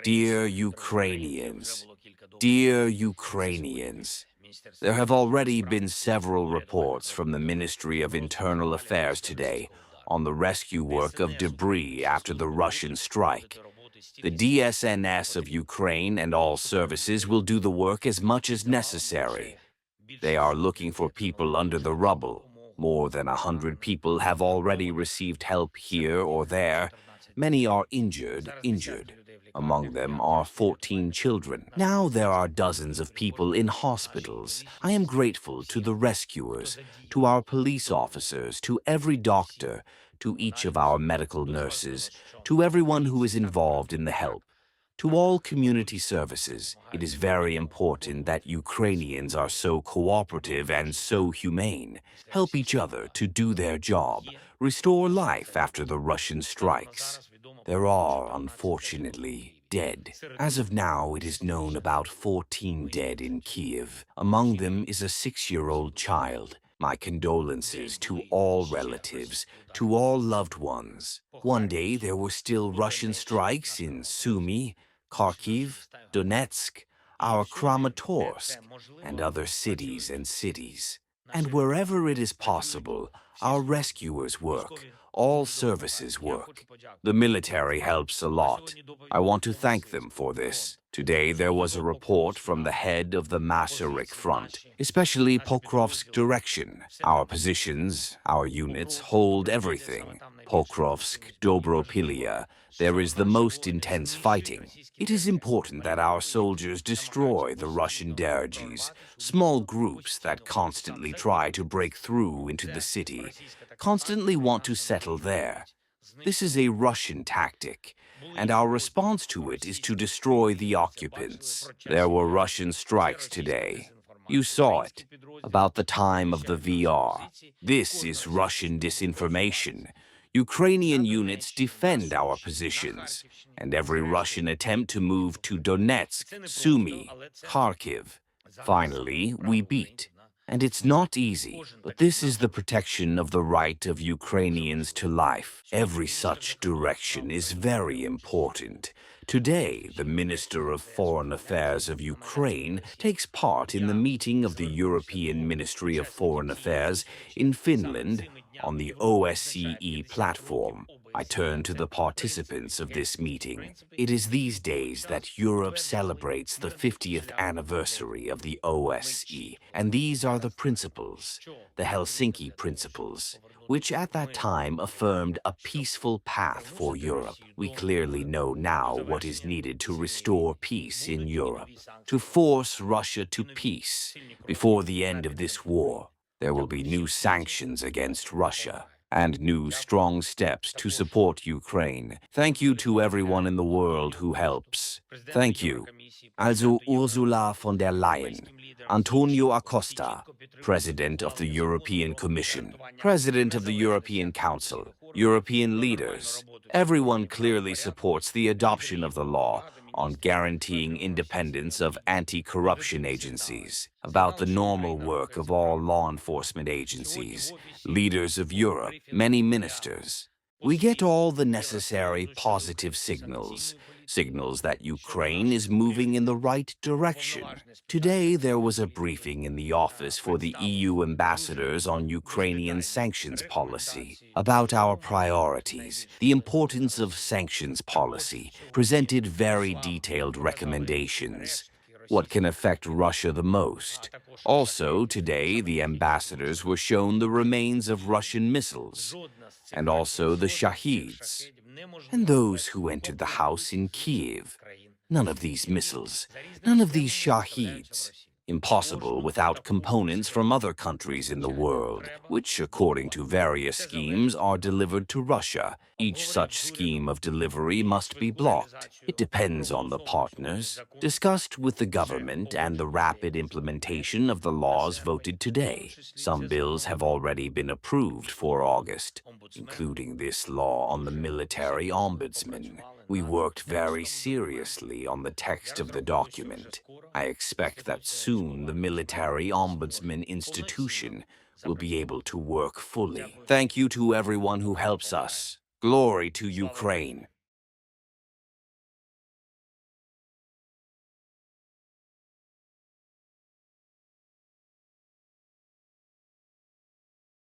Dear Ukrainians, dear Ukrainians, there have already been several reports from the Ministry of Internal Affairs today on the rescue work of debris after the Russian strike. The DSNS of Ukraine and all services will do the work as much as necessary. They are looking for people under the rubble. More than 100 people have already received help here or there. Many are injured. Among them are 14 children. Now there are dozens of people in hospitals. I am grateful to the rescuers, to our police officers, to every doctor, to each of our medical nurses, to everyone who is involved in the help. To all community services, it is very important that Ukrainians are so cooperative and so humane. Help each other to do their job, restore life after the Russian strikes. There are, unfortunately, dead. As of now, it is known about 14 dead in Kyiv. Among them is a 6-year-old child. My condolences to all relatives, to all loved ones. One day there were still Russian strikes in Sumy, Kharkiv, Donetsk, our Kramatorsk, and other cities. And wherever it is possible, our rescuers work, all services work. The military helps a lot. I want to thank them for this. Today there was a report from the head of the Masarek front, especially Pokrovsk direction. Our positions, our units hold everything. Pokrovsk, Dobropillia, there is the most intense fighting. It is important that our soldiers destroy the Russian dergis, small groups that constantly try to break through into the city, constantly want to settle there. This is a Russian tactic, and our response to it is to destroy the occupants. There were Russian strikes today. You saw it, about the time of the VR. This is Russian disinformation. Ukrainian units defend our positions, and every Russian attempt to move to Donetsk, Sumy, Kharkiv. Finally, we beat. And it's not easy, but this is the protection of the right of Ukrainians to life. Every such direction is very important. Today, the Minister of Foreign Affairs of Ukraine takes part in the meeting of the European Ministry of Foreign Affairs in Finland on the OSCE platform. I turn to the participants of this meeting. It is these days that Europe celebrates the 50th anniversary of the OSCE, and these are the principles, the Helsinki Principles, which at that time affirmed a peaceful path for Europe. We clearly know now what is needed to restore peace in Europe, to force Russia to peace. Before the end of this war, there will be new sanctions against Russia and new strong steps to support Ukraine. Thank you to everyone in the world who helps. Thank you. Also Ursula von der Leyen, Antonio Acosta, President of the European Commission, President of the European Council, European leaders. Everyone clearly supports the adoption of the law on guaranteeing independence of anti-corruption agencies, about the normal work of all law enforcement agencies, leaders of Europe, many ministers. We get all the necessary positive signals that Ukraine is moving in the right direction. Today there was a briefing in the office for the EU ambassadors on Ukrainian sanctions policy, about our priorities, the importance of sanctions policy, presented very detailed recommendations. What can affect Russia the most? Also, today, the ambassadors were shown the remains of Russian missiles, and also the Shaheeds, and those who entered the house in Kyiv. None of these missiles, none of these Shaheeds. Impossible without components from other countries in the world, which, according to various schemes, are delivered to Russia. Each such scheme of delivery must be blocked. It depends on the partners, discussed with the government, and the rapid implementation of the laws voted today. Some bills have already been approved for August, including this law on the military ombudsman. We worked very seriously on the text of the document. I expect that soon the military ombudsman institution will be able to work fully. Thank you to everyone who helps us. Glory to Ukraine.